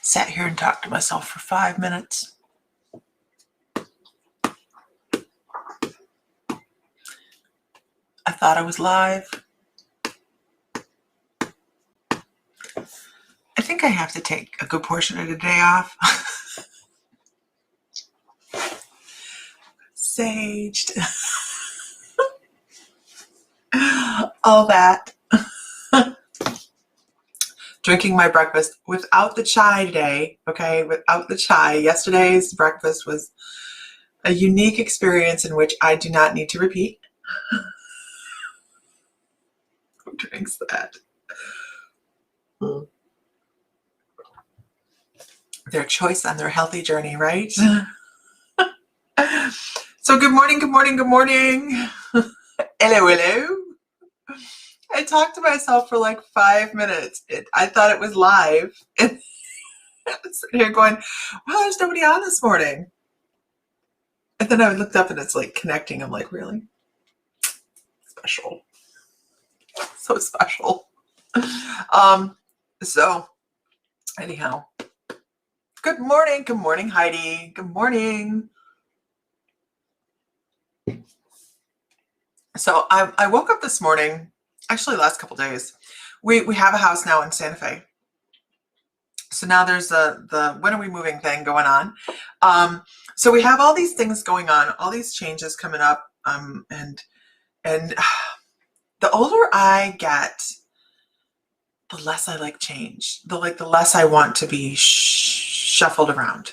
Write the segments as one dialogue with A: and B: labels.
A: Sat here and talked to myself for 5 minutes. I thought I was live. I think I have to take a good portion of the day off. Saged. All that. Drinking my breakfast without the chai today, okay? Without the chai. Yesterday's breakfast was a unique experience in which I do not need to repeat. Who drinks that? Their choice on their healthy journey, right? So good morning, good morning, good morning. Hello, hello. I talked to myself for like 5 minutes. I thought it was live. And I'm sitting here going, wow, there's nobody on this morning. And then I looked up and it's like connecting. I'm like, really? Special. So special. So anyhow, good morning, Heidi. Good morning. So I woke up this morning, actually last couple days. We have a house now in Santa Fe. So now there's the when are we moving thing going on. So we have all these things going on, all these changes coming up. And the older I get, the less I like change. The less I want to be shuffled around.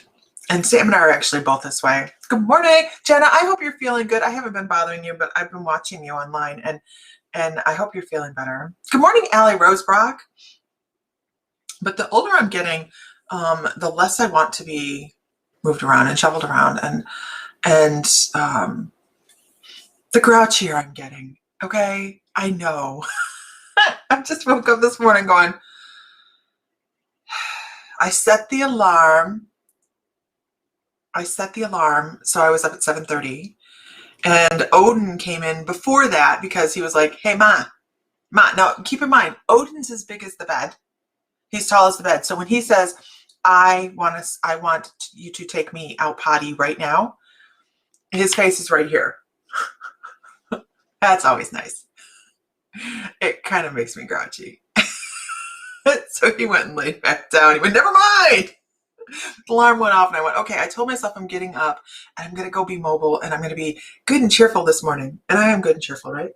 A: And Sam and I are actually both this way. Good morning, Jenna. I hope you're feeling good. I haven't been bothering you, but I've been watching you online, and I hope you're feeling better. Good morning, Allie Rosebrock. But the older I'm getting, the less I want to be moved around and shuffled around, and the grouchier I'm getting. Okay, I know. I just woke up this morning going, I set the alarm, so I was up at 7:30, and Odin came in before that because he was like, hey, Ma, now keep in mind, Odin's as big as the bed. He's tall as the bed. So when he says, I want you to take me out potty right now, his face is right here. That's always nice. It kind of makes me grouchy. So he went and laid back down. He went, never mind. The alarm went off and I went, okay, I told myself I'm getting up and I'm going to go be mobile and I'm going to be good and cheerful this morning. And I am good and cheerful, right?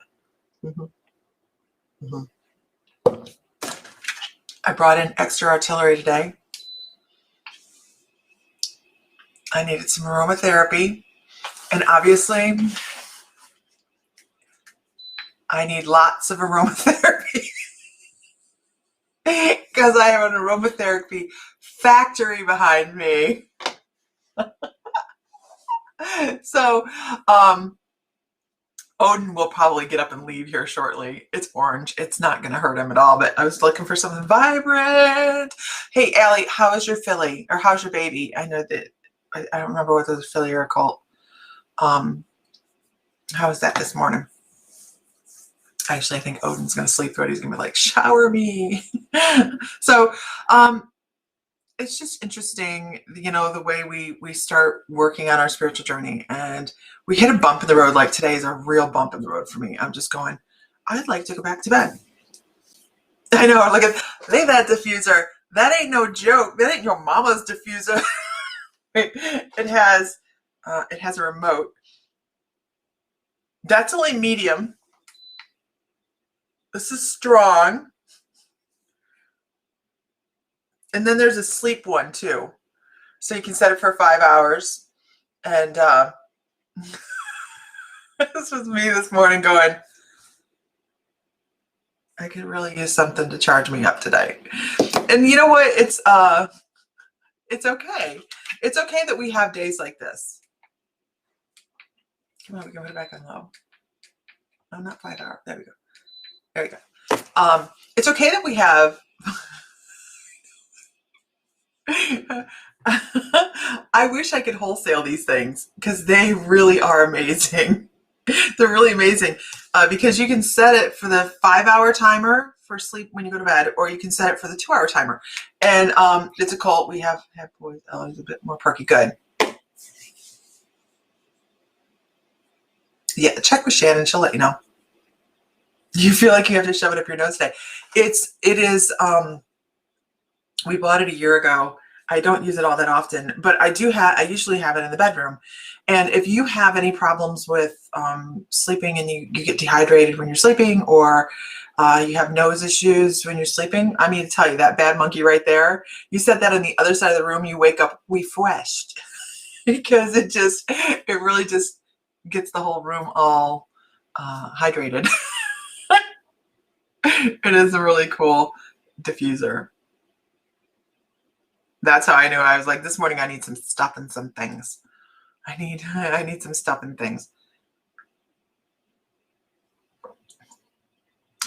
A: I brought in extra artillery today. I needed some aromatherapy. And obviously, I need lots of aromatherapy. Because I have an aromatherapy factory behind me. So, Odin will probably get up and leave here shortly. It's orange. It's not going to hurt him at all, but I was looking for something vibrant. Hey, Allie, how is your filly? Or how's your baby? I know that, I don't remember whether it was a filly or a colt. How was that this morning? Actually, I think Odin's going to sleep through it. He's going to be like, shower me. So, it's just interesting, you know, the way we start working on our spiritual journey, and we hit a bump in the road. Like today is a real bump in the road for me. I'm just going, I'd like to go back to bed. I know, look at that diffuser. That ain't no joke. That ain't your mama's diffuser. It has a remote. That's only medium. This is strong. And then there's a sleep one too. So you can set it for 5 hours. And this was me this morning going, I could really use something to charge me up today. And you know what? It's okay. It's okay that we have days like this. Come on, we can put it back on low. No, not 5 hours. There we go. There we go. It's okay that we have I wish I could wholesale these things because they really are amazing. They're really amazing because you can set it for the 5 hour timer for sleep when you go to bed, or you can set it for the 2-hour timer. And it's a colt. We have boys. Oh, he's a bit more perky. Good. Yeah, check with Shannon. She'll let you know. You feel like you have to shove it up your nose today. It is, we bought it a year ago. I don't use it all that often, but I usually have it in the bedroom. And if you have any problems with sleeping and you get dehydrated when you're sleeping, or you have nose issues when you're sleeping, I mean to tell you, that bad monkey right there, you set that on the other side of the room, you wake up refreshed because it really just gets the whole room all hydrated. It is a really cool diffuser. That's how I knew. I was like, this morning I need some stuff and some things. I need some stuff and things.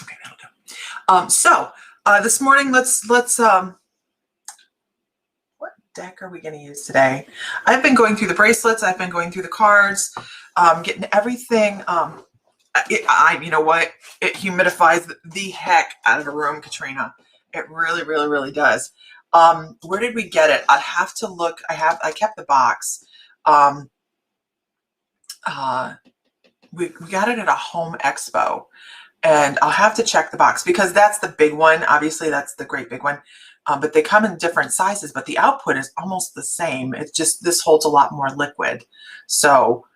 A: Okay, that'll do. So this morning, let's what deck are we going to use today? I've been going through the bracelets. I've been going through the cards, getting everything. You know what? It humidifies the heck out of a room, Katrina. It really, really, really does. Where did we get it? I'd have to look. I kept the box. We got it at a home expo, and I'll have to check the box because that's the big one. Obviously, that's the great big one. But they come in different sizes, but the output is almost the same. It's just this holds a lot more liquid. So,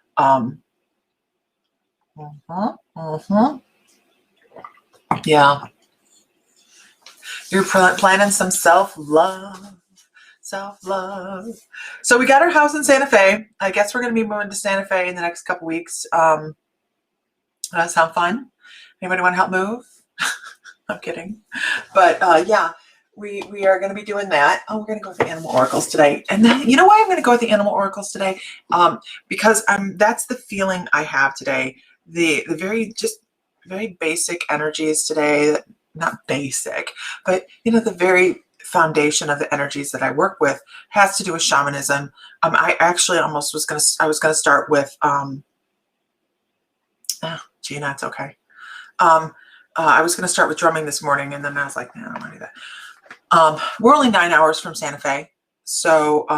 A: yeah. You're planning some self-love. Self-love. So we got our house in Santa Fe. I guess we're going to be moving to Santa Fe in the next couple weeks. Does that sound fun? Anybody want to help move? I'm kidding. But yeah, we are going to be doing that. Oh, we're going to go with the animal oracles today. And then, you know why I'm going to go with the animal oracles today? Because that's the feeling I have today. The very basic energies today. Not basic, but you know, the very foundation of the energies that I work with has to do with shamanism. I actually almost was going to start with, Gina, it's okay. I was going to start with drumming this morning, and then I was like, man, I don't want to do that. We're only 9 hours from Santa Fe. So,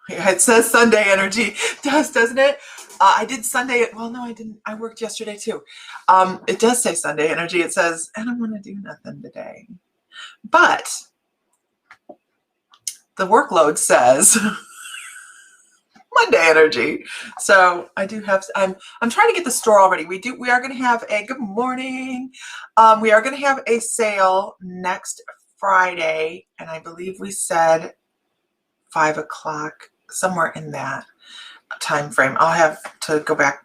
A: it says Sunday energy. It does, doesn't it? I did Sunday. Well, no, I didn't. I worked yesterday too. It does say Sunday energy. It says, I don't want to do nothing today. But the workload says Monday energy. So I do have, I'm trying to get the store already. We are going to have a good morning. We are going to have a sale next Friday. And I believe we said 5 o'clock, somewhere in that time frame. I'll have to go back.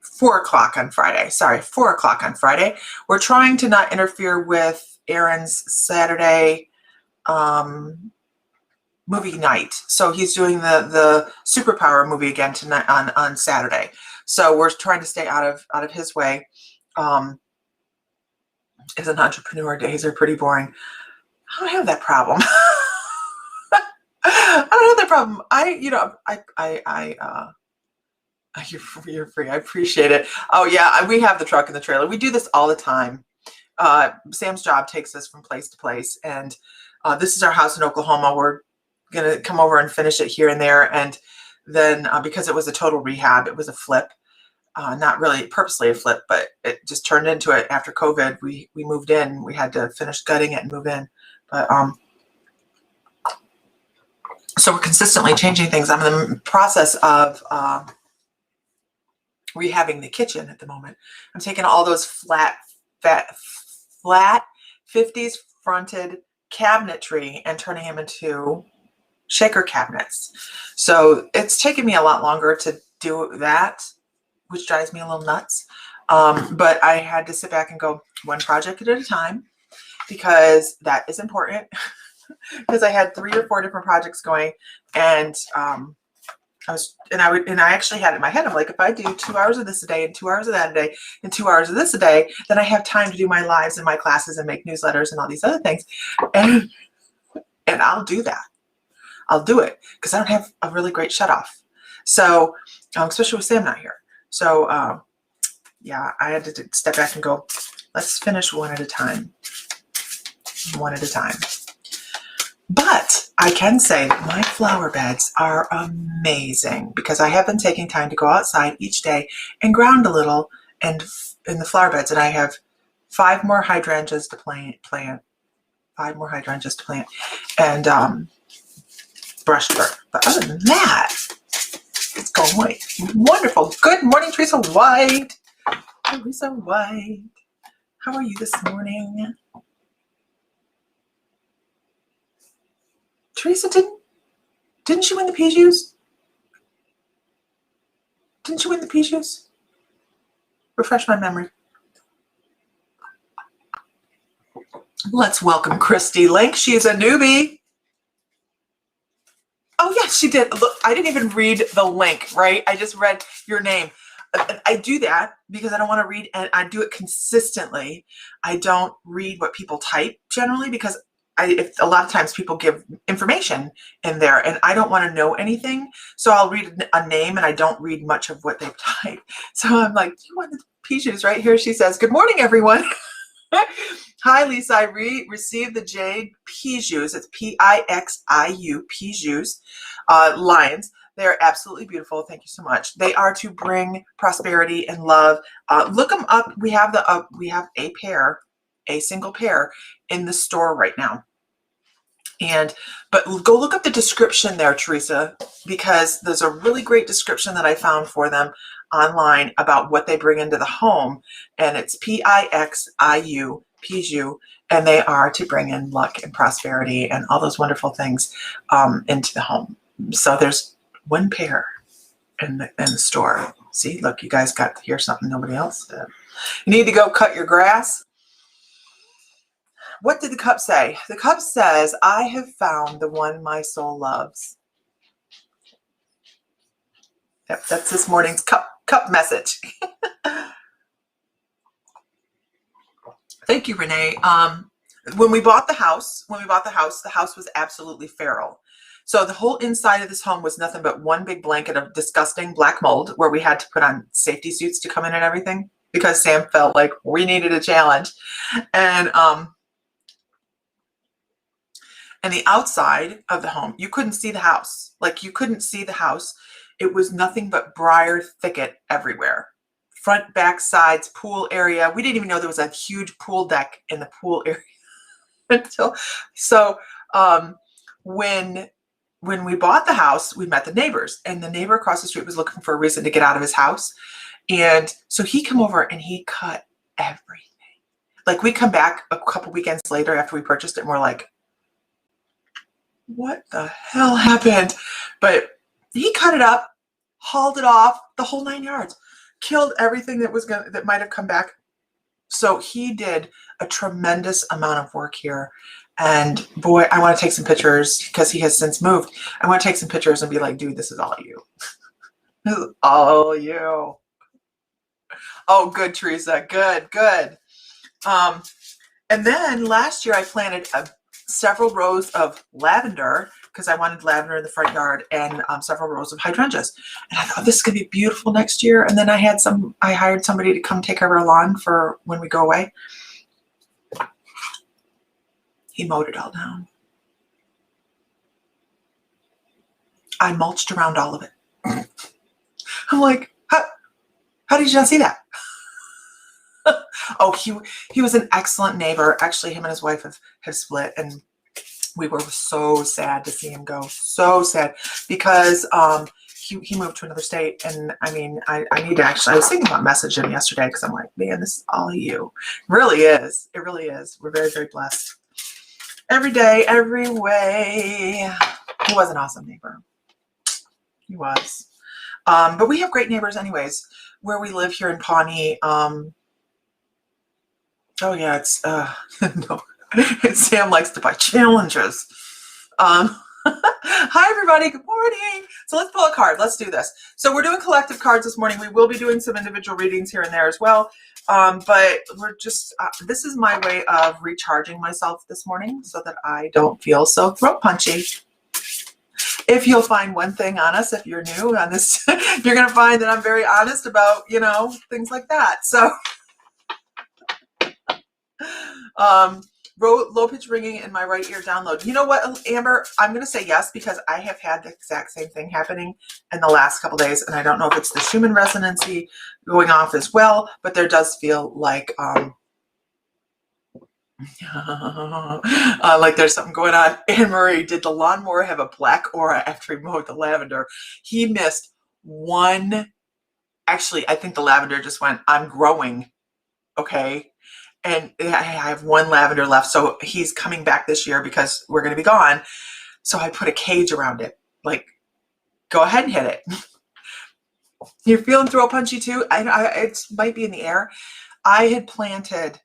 A: 4 o'clock on Friday. Sorry, 4 o'clock on Friday. We're trying to not interfere with Aaron's Saturday movie night. So he's doing the superpower movie again tonight on Saturday. So we're trying to stay out of his way. As an entrepreneur, days are pretty boring. I don't have that problem. I don't have that problem. You're free. I appreciate it. Oh yeah, we have the truck and the trailer. We do this all the time. Sam's job takes us from place to place, and this is our house in Oklahoma. We're gonna come over and finish it here and there, and then because it was a total rehab, it was a flip. Not really purposely a flip, but it just turned into it after COVID. We moved in. We had to finish gutting it and move in, but so we're consistently changing things. I'm in the process of rehabbing the kitchen at the moment. I'm taking all those flat 50s fronted cabinetry and turning them into shaker cabinets. So it's taken me a lot longer to do that, which drives me a little nuts. But I had to sit back and go one project at a time, because that is important. Because I had 3 or 4 different projects going, and I actually had it in my head. I'm like, if I do 2 hours of this a day and 2 hours of that a day and 2 hours of this a day, then I have time to do my lives and my classes and make newsletters and all these other things. And I'll do that. I'll do it because I don't have a really great shut off. So, especially with Sam not here. So Yeah, I had to step back and go, let's finish one at a time. One at a time. But I can say that my flower beds are amazing because I have been taking time to go outside each day and ground a little and in the flower beds. And I have 5 more hydrangeas to plant. 5 more hydrangeas to plant. And brush dirt. But other than that, it's going wonderful. Good morning, Teresa White. Teresa White. How are you this morning? Teresa, didn't you win the Pijus? Didn't you win the Pijus? Refresh my memory. Let's welcome Christy Link. She's a newbie. Oh, yes, she did. Look, I didn't even read the link, right? I just read your name. I do that because I don't want to read, and I do it consistently. I don't read what people type generally because if a lot of times people give information in there and I don't want to know anything. So I'll read a name and I don't read much of what they've typed. So I'm like, do you want the Pijus? Right here she says, good morning, everyone. Hi, Lisa. I received the Jade Pijus. It's Pixiu, Pijus, lions. They're absolutely beautiful. Thank you so much. They are to bring prosperity and love. Look them up. We have a single pair in the store right now. But go look up the description there, Teresa, because there's a really great description that I found for them online about what they bring into the home. And it's Pixiu, Piju, and they are to bring in luck and prosperity and all those wonderful things into the home. So there's 1 pair in the store. See, look, you guys got to hear something nobody else did. You need to go cut your grass. What did the cup say? The cup says, I have found the one my soul loves. Yep, that's this morning's cup message. Thank you, Renee. When we bought the house, the house was absolutely feral. So the whole inside of this home was nothing but one big blanket of disgusting black mold where we had to put on safety suits to come in and everything because Sam felt like we needed a challenge. And the outside of the home, you couldn't see the house. Like you couldn't see the house. It was nothing but briar thicket everywhere. Front, back, sides, pool area. We didn't even know there was a huge pool deck in the pool area until when we bought the house, we met the neighbors, and the neighbor across the street was looking for a reason to get out of his house. And so he came over and he cut everything. Like we come back a couple weekends later after we purchased it and we're like, what the hell happened? But he cut it up, hauled it off, the whole 9 yards, killed everything that might have come back. So he did a tremendous amount of work here. And boy, I want to take some pictures because he has since moved. I want to take some pictures and be like, dude, this is all you. This is all you. Oh, good, Teresa. Good, good. And then last year I planted several rows of lavender because I wanted lavender in the front yard and several rows of hydrangeas. And I thought this is going to be beautiful next year. And then I hired somebody to come take care of our lawn for when we go away. He mowed it all down. I mulched around all of it. I'm like, how did you not see that? Oh, he was an excellent neighbor. Actually, him and his wife have split, and we were so sad to see him go. So sad because he moved to another state, and I mean, I need to actually. I was thinking about messaging him yesterday because I'm like, man, this is all you. It really is. It really is. We're very, very blessed. Every day, every way. He was an awesome neighbor. He was. But we have great neighbors, anyways. Where we live here in Pawnee. Oh yeah, it's no. Sam likes to buy challenges. Hi everybody, good morning. So let's pull a card. Let's do this. So we're doing collective cards this morning. We will be doing some individual readings here and there as well. But we're just, this is my way of recharging myself this morning so that I don't feel so throat punchy. if you'll find one thing on us, if you're new on this, you're going to find that I'm very honest about, things like that. So, low pitch ringing in my right ear download. You know what, Amber? I'm going to say yes, because I have had the exact same thing happening in the last couple days, and I don't know if it's the Schumann resonancy going off as well, but there does feel like like there's something going on. Anne Marie, did the lawnmower have a black aura after he mowed the lavender? He missed one. Actually, I think the lavender just went, I'm growing. Okay. And I have one lavender left. So he's coming back this year because we're going to be gone. So I put a cage around it. Like, go ahead and hit it. You're feeling throw punchy too? It might be in the air. I had planted,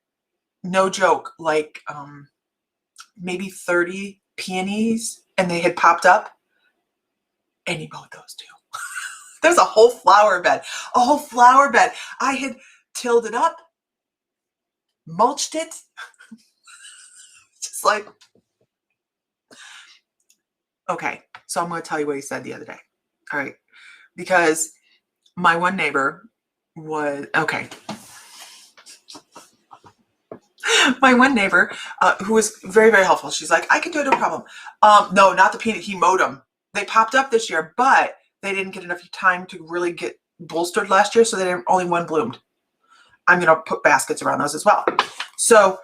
A: no joke, like maybe 30 peonies, and they had popped up, and he mowed those too. There's a whole flower bed. I had tilled it up, mulched it. Just like, okay, so I'm going to tell you what he said the other day. All right. Because my one neighbor was, okay. My one neighbor, who was very, very helpful. She's like, I can do it, no problem. No, not the peanut. He mowed them. They popped up this year, but they didn't get enough time to really get bolstered last year. So only one bloomed. I'm going to put baskets around those as well. So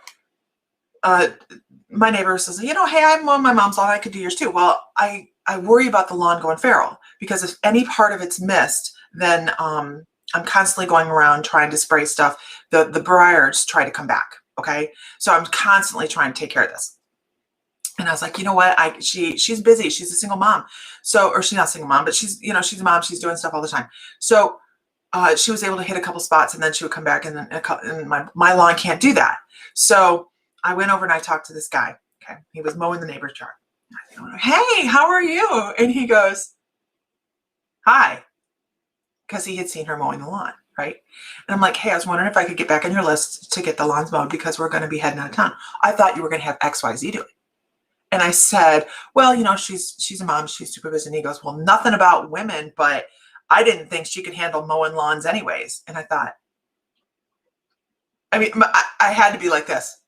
A: my neighbor says, hey, I'm on my mom's lawn. I could do yours too. Well, I worry about the lawn going feral, because if any part of it's missed, then I'm constantly going around trying to spray stuff. The briars try to come back. Okay. So I'm constantly trying to take care of this. And I was like, you know what? She's busy. She's a single mom. So, or she's not a single mom, but she's a mom. She's doing stuff all the time. So she was able to hit a couple spots, and then she would come back, and then and my lawn can't do that. So I went over and I talked to this guy. Okay. He was mowing the neighbor's yard. Hey, how are you? And he goes, hi. Because he had seen her mowing the lawn. Right. And I'm like, hey, I was wondering if I could get back on your list to get the lawns mowed, because we're going to be heading out of town. I thought you were going to have XYZ do it. And I said, well, she's a mom. She's super busy. And he goes, well, nothing about women, but I didn't think she could handle mowing lawns anyways. And I thought, I had to be like this.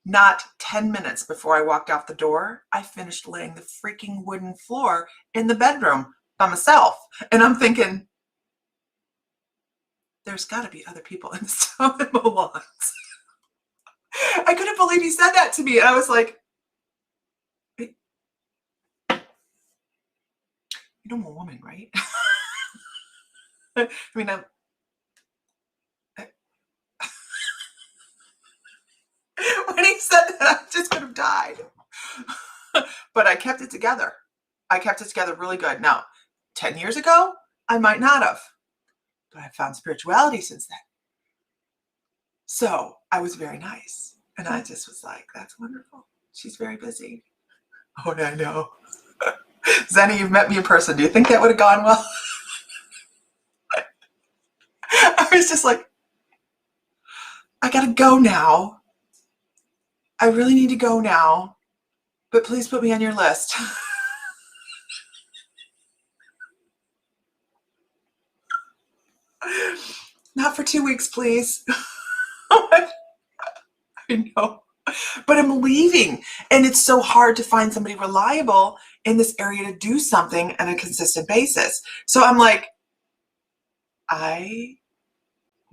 A: Not 10 minutes before I walked out the door, I finished laying the freaking wooden floor in the bedroom by myself. And I'm thinking, there's got to be other people in this town that mow lawns. I couldn't believe he said that to me. And I was like, you know, I'm a woman, right? When he said that, I just could have died. But I kept it together. I kept it together really good. Now, 10 years ago, I might not have. But I found spirituality since then. So I was very nice. And I just was like, that's wonderful. She's very busy. Oh, I know. Zenny, you've met me in person. Do you think that would have gone well? I was just like, I got to go now. I really need to go now, but please put me on your list. Not for 2 weeks, please. I know, but I'm leaving, and it's so hard to find somebody reliable in this area to do something on a consistent basis. So I'm like, I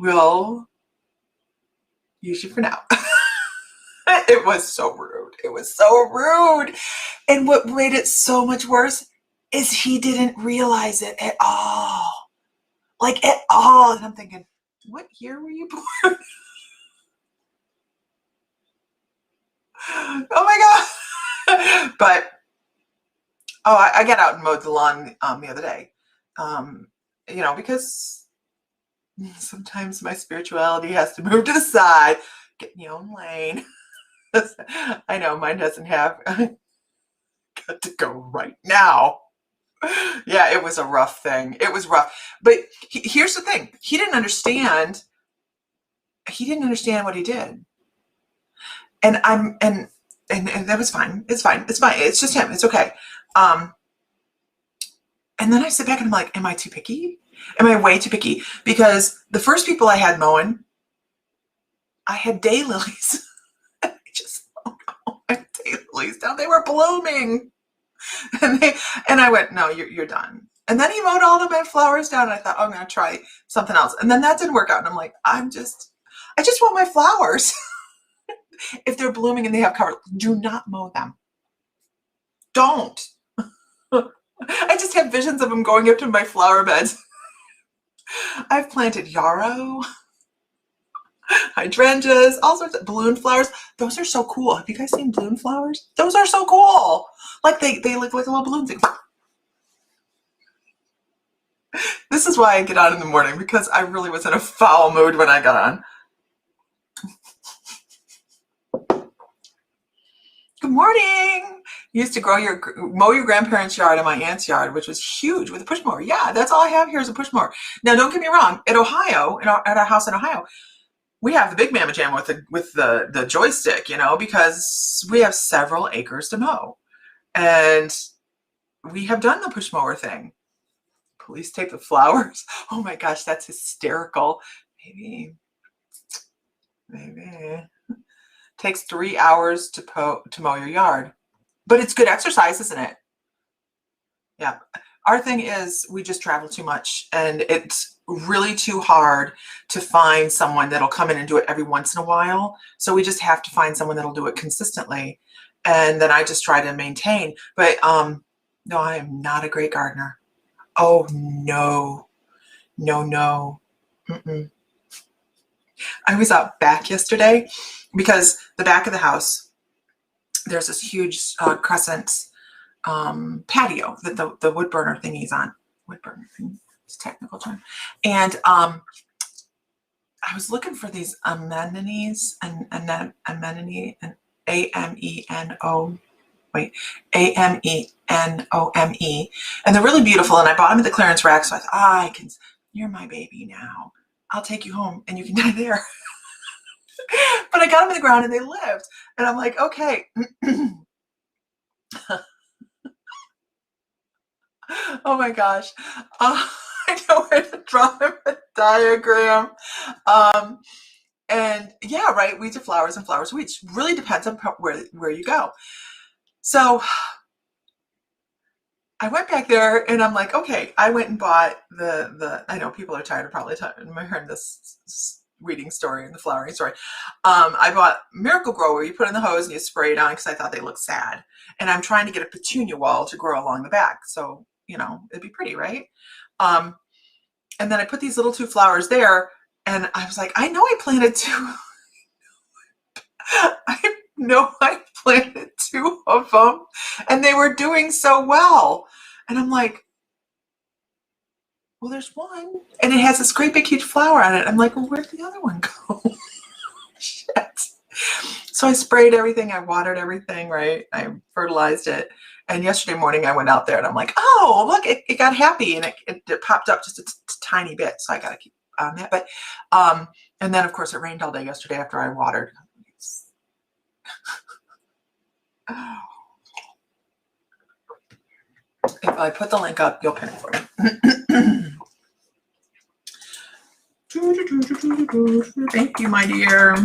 A: will use you for now. It was so rude. It was so rude. And what made it so much worse is he didn't realize it at all. Like, at all. And I'm thinking, what year were you born? Oh my God. But, I got out and mowed the lawn the other day. Because sometimes my spirituality has to move to the side, get in your own lane. I know mine doesn't have. Got to go right now. Yeah, it was a rough thing. It was rough. But here's the thing. He didn't understand. He didn't understand what he did. And and that was fine. It's fine. It's fine. It's just him. It's okay. Um, and then I sit back and I'm like, am I too picky? Am I way too picky? Because the first people I had mowing, I had daylilies. I just, oh no, I had daylilies down. They were blooming. And I went, no, you're done. And then he mowed all of my flowers down. And I thought, oh, I'm going to try something else. And then that didn't work out. And I'm like, I just want my flowers. If they're blooming and they have cover, do not mow them. Don't. I just have visions of them going up to my flower beds. I've planted yarrow, hydrangeas, all sorts of balloon flowers. Those are so cool. Have you guys seen balloon flowers? Those are so cool. Like they look like a little balloon thing. This is why I get on in the morning, because I really was in a foul mood when I got on. Good morning. You used to mow your grandparents' yard and my aunt's yard, which was huge, with a push mower. Yeah, that's all I have here is a push mower. Now, don't get me wrong. At Ohio, at our house in Ohio, we have the big mamma jam with the joystick, because we have several acres to mow, and we have done the push mower thing. Police tape the flowers. Oh my gosh, that's hysterical. Maybe. Takes 3 hours to mow your yard, but it's good exercise, isn't it? Yeah. Our thing is we just travel too much, and it's really too hard to find someone that'll come in and do it every once in a while. So we just have to find someone that'll do it consistently. And then I just try to maintain, but no, I am not a great gardener. Oh no. Mm-mm. I was out back yesterday because the back of the house, there's this huge crescent patio that the wood burner thingy's on. Wood burner thing, it's a technical term. And I was looking for these anemones and amenone and A-M-E-N-O. Wait, A-M-E-N-O-M-E. And they're really beautiful. And I bought them at the clearance rack. So I thought, you're my baby now. I'll take you home and you can die there. But I got them in the ground and they lived. And I'm like, okay. Oh my gosh. I know where to draw a diagram. And yeah, right. Weeds are flowers and flowers are weeds. Really depends on where you go. So I went back there and I'm like, okay, I went and bought I know people are tired of probably hearing this weeding story and the flowering story. I bought Miracle Grow, where you put in the hose and you spray it on, because I thought they looked sad. And I'm trying to get a petunia wall to grow along the back. So, it'd be pretty, right? And then I put these little 2 flowers there, and I was like, I know I planted 2. I know I planted 2 of them, and they were doing so well. And I'm like, well, there's one, and it has this great big huge flower on it. I'm like, well, where'd the other one go? Shit. So I sprayed everything. I watered everything, right? I fertilized it. And yesterday morning I went out there and I'm like, oh, look, it got happy, and it popped up just a tiny bit. So I got to keep on that. But, and then of course it rained all day yesterday after I watered. If I put the link up, you'll pin it for me. Thank you, my dear.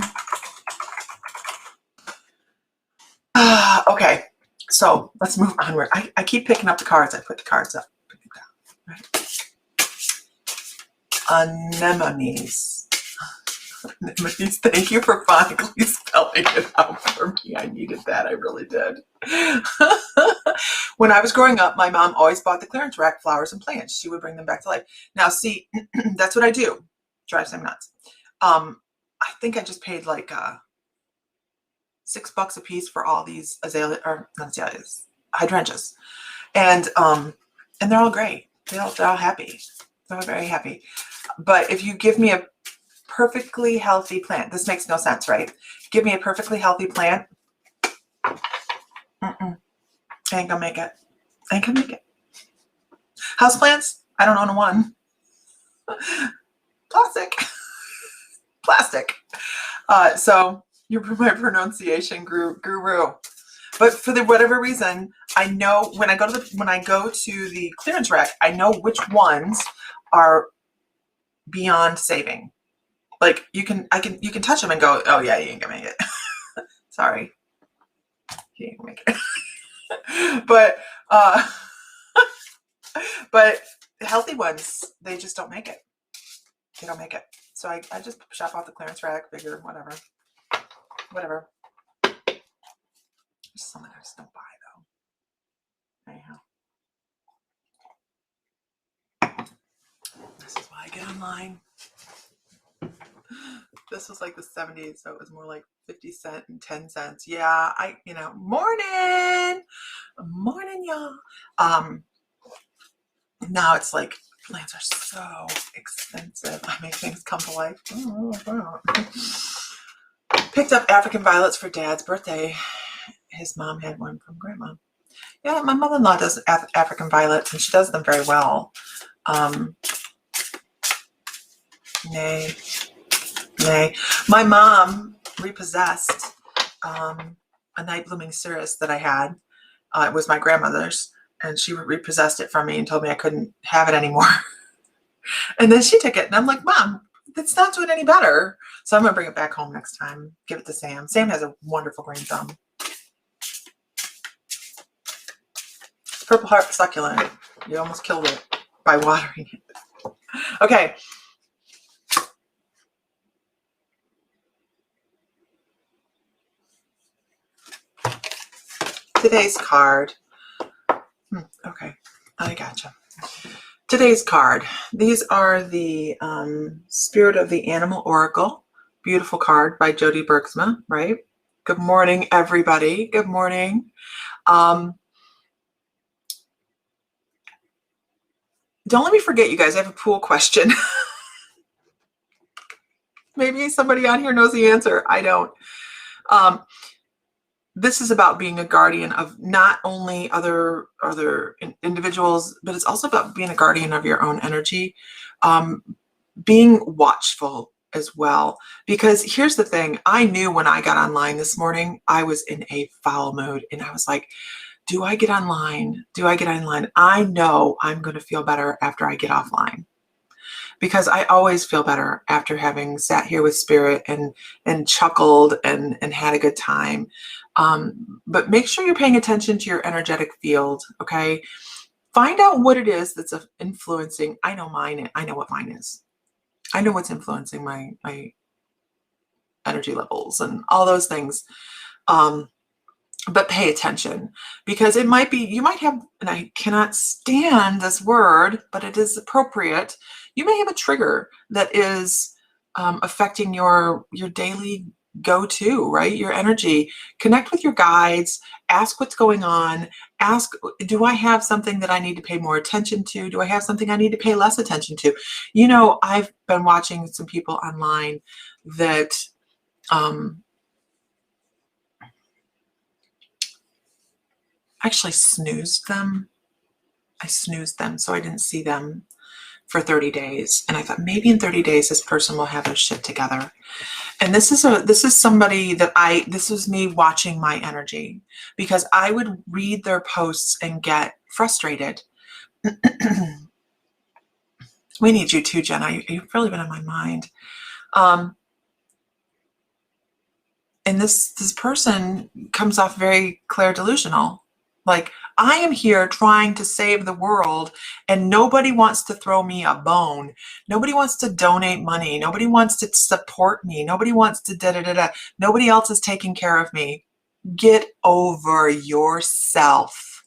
A: Okay, so let's move onward. I keep picking up the cards. I put the cards up. Pick it down. Right. Anemones. Anemones. Thank you for finally spelling it out for me. I needed that. I really did. When I was growing up, my mom always bought the clearance rack flowers and plants. She would bring them back to life. Now, see, that's what I do. Drives them nuts. I think I just paid like $6 a piece for all these hydrangeas, and they're all great. They're all happy. They're all very happy. But if you give me a perfectly healthy plant, this makes no sense, right? Give me a perfectly healthy plant. I ain't gonna make it. I ain't gonna make it. Houseplants, I don't own one. Plastic. So you're my pronunciation guru. But for whatever reason, I know when I go to the clearance rack, I know which ones are beyond saving. Like you can touch them and go, oh yeah, you ain't gonna make it. Sorry, you ain't gonna make it. But the healthy ones, they just don't make it. They don't make it. So I just shop off the clearance rack, bigger, whatever. Just something I just don't buy though. Anyhow, this is why I get online. This was like the 70s, so it was more like 50 cents and 10 cents. Yeah, morning, y'all. Now it's like plants are so expensive. I make things come to life. Picked up African violets for Dad's birthday. His mom had one from Grandma. Yeah, my mother-in-law does African violets, and she does them very well. Nay. My mom repossessed a night blooming cereus that I had. It was my grandmother's, and she repossessed it from me and told me I couldn't have it anymore. And then she took it, and I'm like, Mom, that's not doing any better. So I'm gonna bring it back home next time. Give it to Sam. Sam has a wonderful green thumb. Purple heart succulent. You almost killed it by watering it. Okay. Today's card. Okay, I gotcha. Today's card. These are the Spirit of the Animal Oracle. Beautiful card by Jody Bergsma, right? Good morning, everybody. Good morning. Don't let me forget, you guys. I have a pool question. Maybe somebody on here knows the answer. I don't. This is about being a guardian of not only other individuals, but it's also about being a guardian of your own energy, being watchful as well. Because here's the thing, I knew when I got online this morning, I was in a foul mood, and I was like, do I get online? Do I get online? I know I'm going to feel better after I get offline. Because I always feel better after having sat here with Spirit and chuckled and had a good time. But make sure you're paying attention to your energetic field, okay? Find out what it is that's influencing. I know mine. I know what mine is. I know what's influencing my energy levels and all those things. But pay attention, because it might be, you might have, and I cannot stand this word, but it is appropriate. You may have a trigger that is affecting your daily go-to, right? Your energy. Connect with your guides, ask what's going on, ask, do I have something that I need to pay more attention to? Do I have something I need to pay less attention to? You know, I've been watching some people online that actually snoozed them. I snoozed them, so I didn't see them for 30 days. And I thought maybe in 30 days, this person will have their shit together. And this is somebody that this was me watching my energy, because I would read their posts and get frustrated. We need you too, Jenna. You've really been on my mind. And this person comes off very clear delusional. Like, I am here trying to save the world, and nobody wants to throw me a bone. Nobody wants to donate money. Nobody wants to support me. Nobody wants to da-da-da-da. Nobody else is taking care of me. Get over yourself.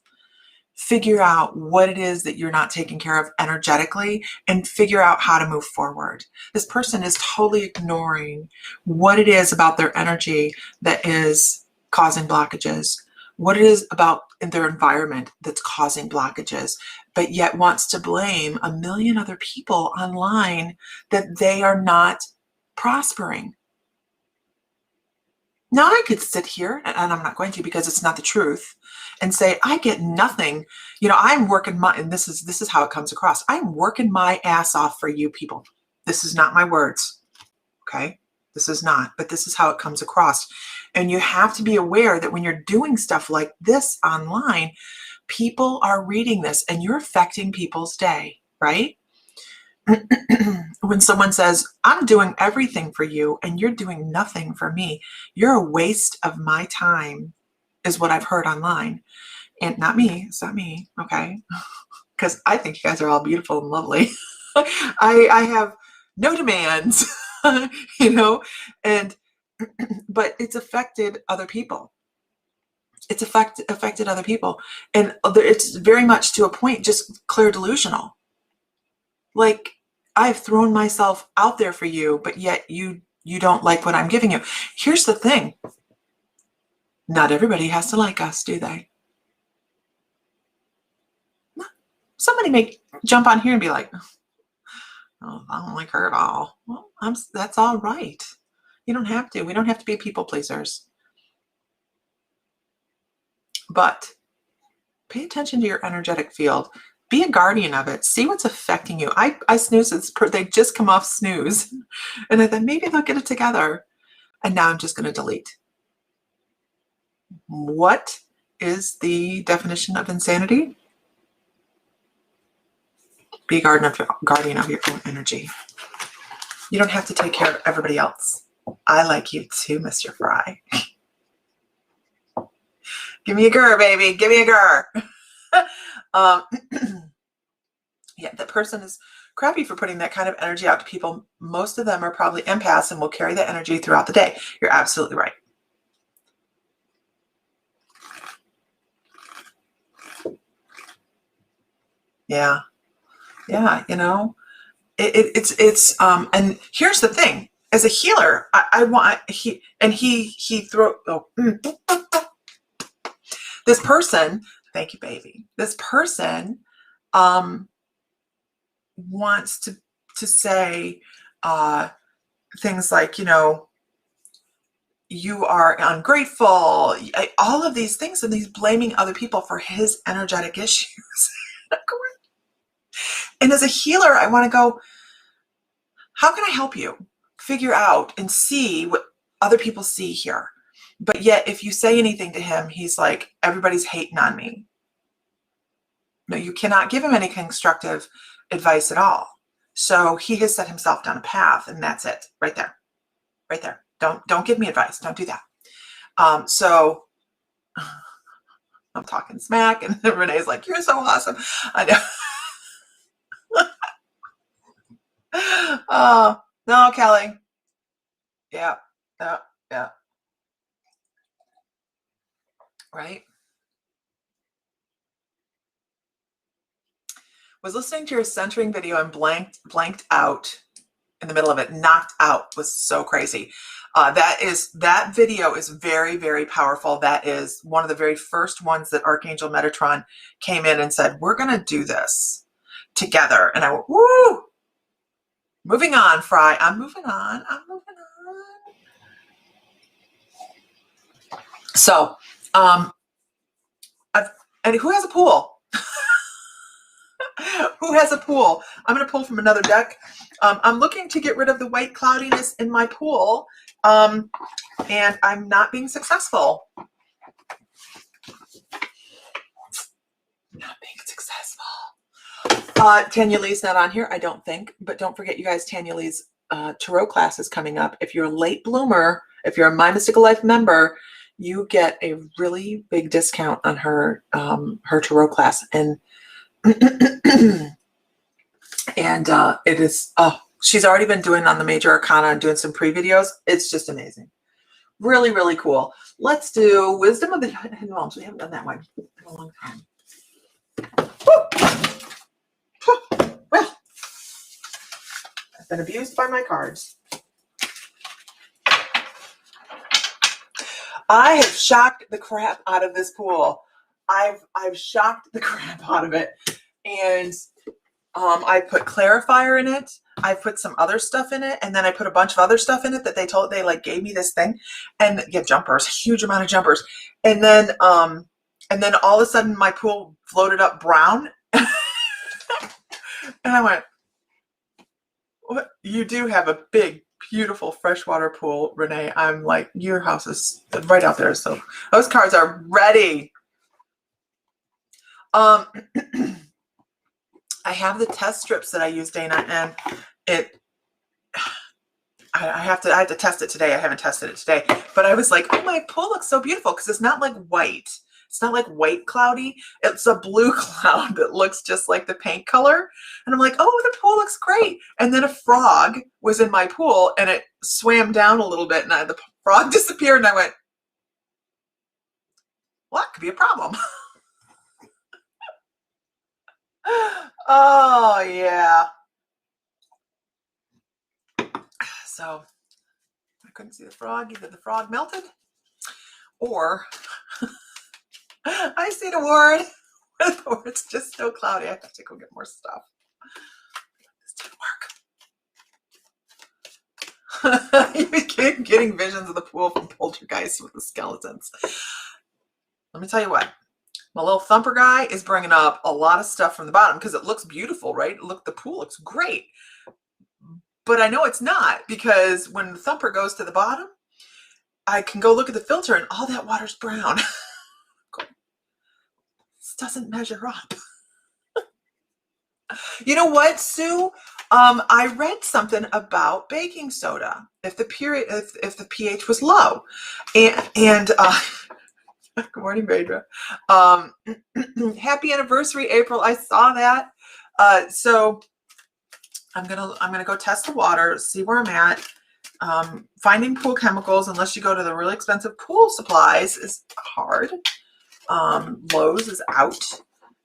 A: Figure out what it is that you're not taking care of energetically, and figure out how to move forward. This person is totally ignoring what it is about their energy that is causing blockages, what it is about in their environment that's causing blockages, but yet wants to blame a million other people online that they are not prospering. Now, I could sit here, and I'm not going to, because it's not the truth, and say, I get nothing. You know, I'm working and this is how it comes across. I'm working my ass off for you people. This is not my words. Okay. This is not, but this is how it comes across. And you have to be aware that when you're doing stuff like this online, people are reading this and you're affecting people's day, right? When someone says, I'm doing everything for you and you're doing nothing for me, you're a waste of my time, is what I've heard online. And not me, it's not me, okay? Because I think you guys are all beautiful and lovely. I have no demands, you know, and but it's affected other people. It's affected other people, and it's very much to a point just clear delusional. Like, I've thrown myself out there for you, but yet you don't like what I'm giving you. Here's the thing. Not everybody has to like us, do they? Somebody may jump on here and be like, oh, I don't like her at all. Well, that's all right. You don't have to. We don't have to be people pleasers. But pay attention to your energetic field. Be a guardian of it. See what's affecting you. I snooze. They just come off snooze. And I thought, maybe they'll get it together. And now I'm just going to delete. What is the definition of insanity? Be a guardian of your own energy. You don't have to take care of everybody else. I like you too, Mr. Fry. Give me a grr, baby. Give me a grr. Yeah, that person is crappy for putting that kind of energy out to people. Most of them are probably empaths and will carry that energy throughout the day. You're absolutely right. Yeah. Yeah, you know, it's and here's the thing. As a healer, this person, thank you, baby. This person wants to say things like, you know, you are ungrateful, all of these things, and he's blaming other people for his energetic issues. And as a healer, I want to go, how can I help you figure out and see what other people see here? But yet, if you say anything to him, he's like, everybody's hating on me. No, you cannot give him any constructive advice at all. So he has set himself down a path, and that's it, right there, right there. Don't give me advice. Don't do that. So I'm talking smack, and Renee's like, you're so awesome. I know. Oh, no, Kelly. Yeah. Yeah. Right. Was listening to your centering video and blanked out in the middle of it. Knocked out. Was so crazy. That video is very, very powerful. That is one of the very first ones that Archangel Metatron came in and said, we're going to do this together. And I went, woo! Moving on, Fry. I'm moving on. So, and who has a pool? Who has a pool? I'm going to pull from another deck. I'm looking to get rid of the white cloudiness in my pool, and I'm not being successful. Not being successful. Tanya Lee's not on here, I don't think. But don't forget, you guys, Tanya Lee's tarot class is coming up. If you're a late bloomer, if you're a My Mystical Life member, you get a really big discount on her her tarot class. And and it is, she's already been doing on the Major Arcana and doing some pre-videos. It's just amazing. Really, really cool. Let's do Wisdom of the Hidden Realms. We haven't done that one in a long time. Well, I've been abused by my cards. I have shocked the crap out of this pool. I've shocked the crap out of it. And I put clarifier in it. I put some other stuff in it, and then I put a bunch of other stuff in it that they like gave me this thing, and yeah, jumpers, huge amount of jumpers, and then all of a sudden my pool floated up brown, and I went, "What? You do have a big beautiful freshwater pool, Renee. I'm like, your house is right out there. So those cards are ready. I have the test strips that I use, Dana, and I have to test it today. I haven't tested it today, but I was like, oh, my pool looks so beautiful because it's not like white. It's not like white cloudy. It's a blue cloud that looks just like the paint color. And I'm like, oh, the pool looks great. And then a frog was in my pool and it swam down a little bit and the frog disappeared and I went, well, that could be a problem. Oh, yeah. So I couldn't see the frog. Either the frog melted or I see the word or it's just so cloudy. I have to go get more stuff. This didn't work. You getting visions of the pool from Poltergeist with the skeletons. Let me tell you what. My little thumper guy is bringing up a lot of stuff from the bottom because it looks beautiful, right? Look, the pool looks great. But I know it's not because when the thumper goes to the bottom, I can go look at the filter and all that water's brown. This doesn't measure up. You know what, Sue? I read something about baking soda if the pH was low, and good morning, Vedra. Happy anniversary, April. I saw that. So I'm gonna go test the water, see where I'm at. Finding pool chemicals, unless you go to the really expensive pool supplies, is hard. Lowe's is out,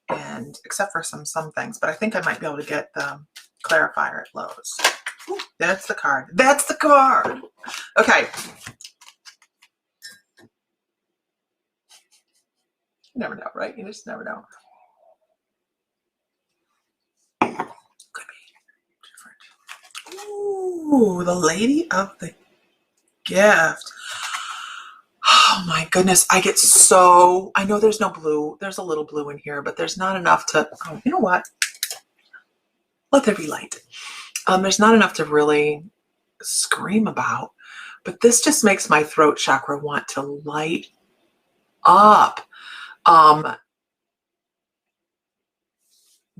A: and except for some things, but I think I might be able to get the clarifier at Lowe's. Ooh, that's the card. That's the card. Okay. You never know, right? You just never know. Could be different. Ooh, the Lady of the Gift. Oh my goodness, I get so, I know there's no blue. There's a little blue in here, but there's not enough to, oh, you know what? Let there be light. There's not enough to really scream about, but this just makes my throat chakra want to light up.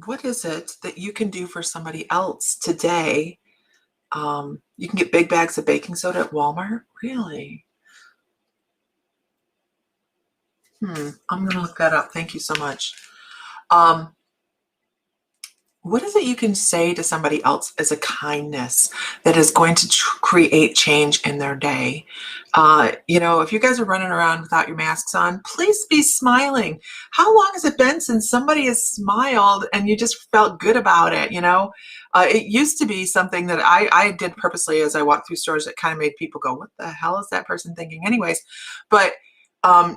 A: What is it that you can do for somebody else today? You can get big bags of baking soda at Walmart? Really? I'm going to look that up. Thank you so much. What is it you can say to somebody else as a kindness that is going to create change in their day? You know, if you guys are running around without your masks on, please be smiling. How long has it been since somebody has smiled and you just felt good about it? You know, it used to be something that I did purposely as I walked through stores that kind of made people go, what the hell is that person thinking anyways? But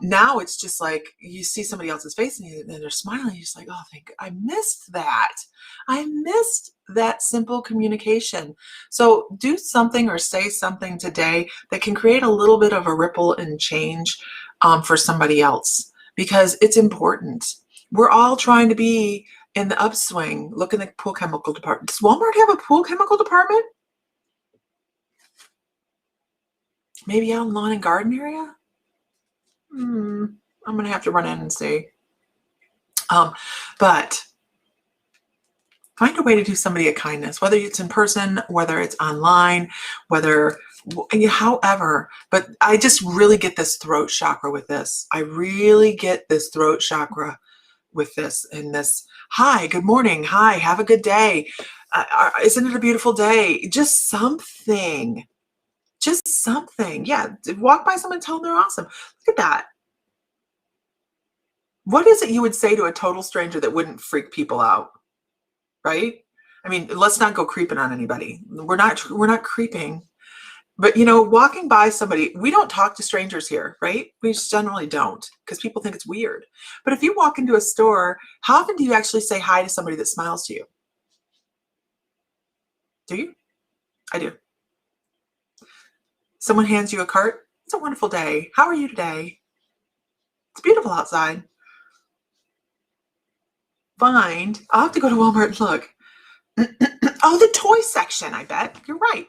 A: now it's just like you see somebody else's face and they're smiling. You're just like, oh, I missed that. I missed that simple communication. So do something or say something today that can create a little bit of a ripple and change for somebody else, because it's important. We're all trying to be in the upswing. Look in the pool chemical department. Does Walmart have a pool chemical department? Maybe out in lawn and garden area? I'm going to have to run in and see. But find a way to do somebody a kindness, whether it's in person, whether it's online, however. But I just really get this throat chakra with this. I really get this throat chakra with this and this. Hi, good morning. Hi, have a good day. Isn't it a beautiful day? Just something. Just something. Yeah, walk by someone and tell them they're awesome. Look at that. What is it you would say to a total stranger that wouldn't freak people out? Right? I mean, let's not go creeping on anybody. We're not creeping. But, you know, walking by somebody, we don't talk to strangers here, right? We just generally don't, because people think it's weird. But if you walk into a store, how often do you actually say hi to somebody that smiles to you? Do you? I do. Someone hands you a cart. It's a wonderful day. How are you today? It's beautiful outside. I'll have to go to Walmart and look. Oh, the toy section, I bet. You're right.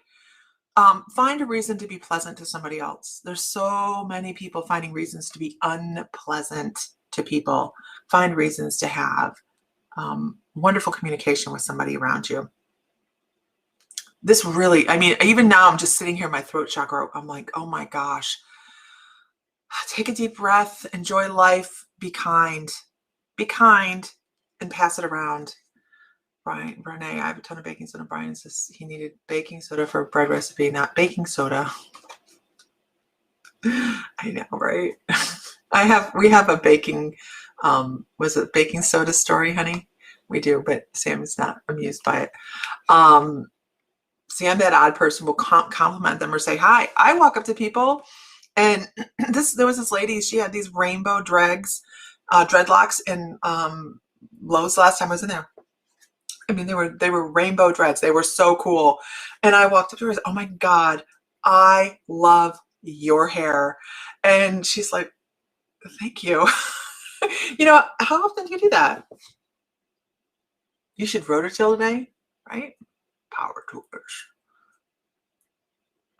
A: Find a reason to be pleasant to somebody else. There's so many people finding reasons to be unpleasant to people. Find reasons to have wonderful communication with somebody around you. This really, I mean, even now I'm just sitting here, my throat chakra, I'm like, oh my gosh. Take a deep breath, enjoy life, be kind, and pass it around. Brian, Brene, I have a ton of baking soda. Brian says he needed baking soda for a bread recipe, not baking soda. I know, right? We have a baking, was it baking soda story, honey? We do, but Sam is not amused by it. Sam, that odd person, will compliment them or say hi. I walk up to people, and there was this lady, she had these rainbow dreadlocks in Lowe's last time I was in there. I mean, they were rainbow dreads. They were so cool. And I walked up to her and said, oh my God, I love your hair. And she's like, thank you. You know, how often do you do that? You should rototill today, right? Power tools.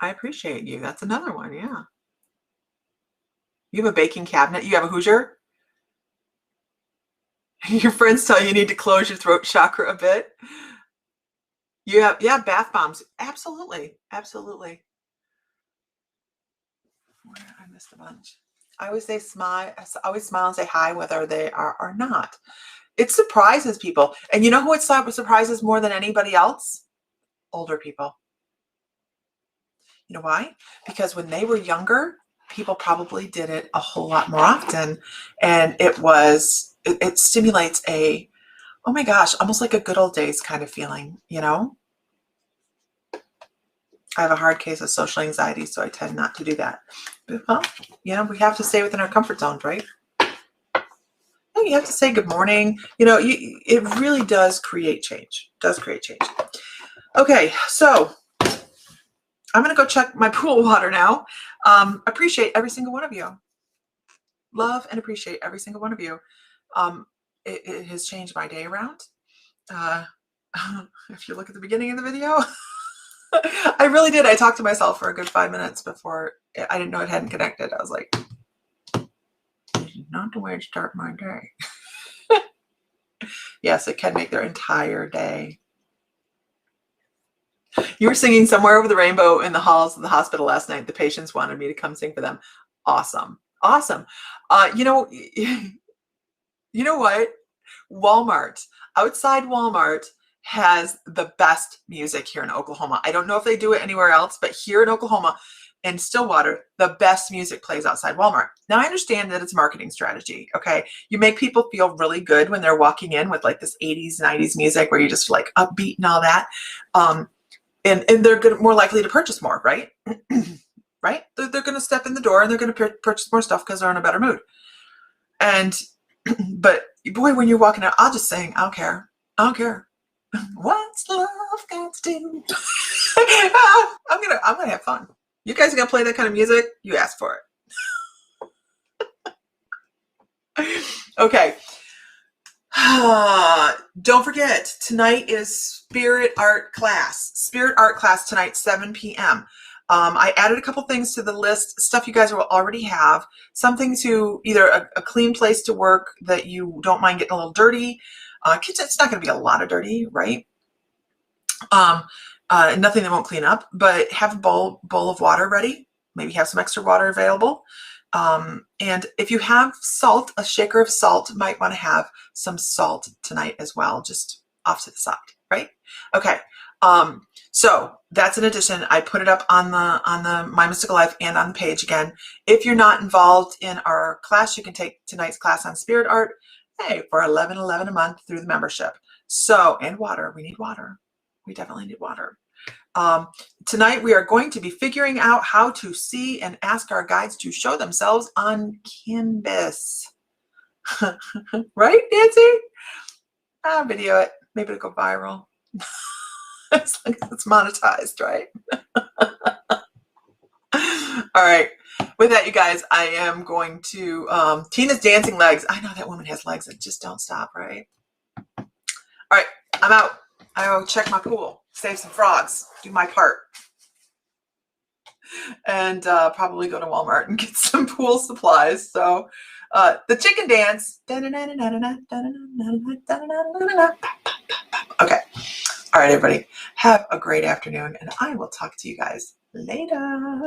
A: I appreciate you. That's another one, yeah. You have a baking cabinet. You have a Hoosier. Your friends tell you need to close your throat chakra a bit. You have, yeah, bath bombs. Absolutely. Absolutely. I missed a bunch. I always say smile. I always smile and say hi, whether they are or not. It surprises people. And you know who it surprises more than anybody else? Older people. You know why? Because when they were younger, people probably did it a whole lot more often. And it stimulates a, oh my gosh, almost like a good old days kind of feeling, you know? I have a hard case of social anxiety, so I tend not to do that. But, well, you know, we have to stay within our comfort zone, right? You have to say good morning. You know, it really does create change. Okay, so I'm going to go check my pool water now. Appreciate every single one of you. Love and appreciate every single one of you. It has changed my day around. If you look at the beginning of the video, I really did. I talked to myself for a good 5 minutes before. I didn't know it hadn't connected. I was like, this is not the way to start my day. Yes, it can make their entire day. You were singing Somewhere Over the Rainbow in the halls of the hospital last night. The patients wanted me to come sing for them. Awesome. Awesome. You know what? Walmart, outside Walmart, has the best music here in Oklahoma. I don't know if they do it anywhere else, but here in Oklahoma, in Stillwater, the best music plays outside Walmart. Now, I understand that it's a marketing strategy, okay? You make people feel really good when they're walking in with like this 80s, 90s music where you just like upbeat and all that. And they're more likely to purchase more, right? Right? They're going to step in the door and they're going to purchase more stuff because they're in a better mood. And, but boy, when you're walking out, I'll just sing, I don't care. I don't care. What's love got to do? I'm gonna have fun. You guys are gonna play that kind of music? You asked for it. Okay. Don't forget, tonight is Spirit Art class. Spirit Art class tonight, 7 p.m. I added a couple things to the list, stuff you guys will already have, something to either a clean place to work that you don't mind getting a little dirty. It's not going to be a lot of dirty, right? Nothing that won't clean up, but have a bowl of water ready. Maybe have some extra water available. And if you have salt, a shaker of salt, might want to have some salt tonight as well, just off to the side, right? Okay. So that's an addition. I put it up on the My Mystical Life and on the page again. If you're not involved in our class, you can take tonight's class on Spirit Art. Hey, for $11.11 a month through the membership. So, and water. We need water. We definitely need water. Tonight we are going to be figuring out how to see and ask our guides to show themselves on canvas. Right, Nancy? I'll video it. Maybe it'll go viral. As long as it's monetized, right? All right. With that, you guys, I am going to, Tina's dancing legs. I know that woman has legs that just don't stop, right? All right, I'm out. I'll check my pool, save some frogs, do my part. and probably go to Walmart and get some pool supplies. So the chicken dance. Okay. All right, everybody. Have a great afternoon, and I will talk to you guys later.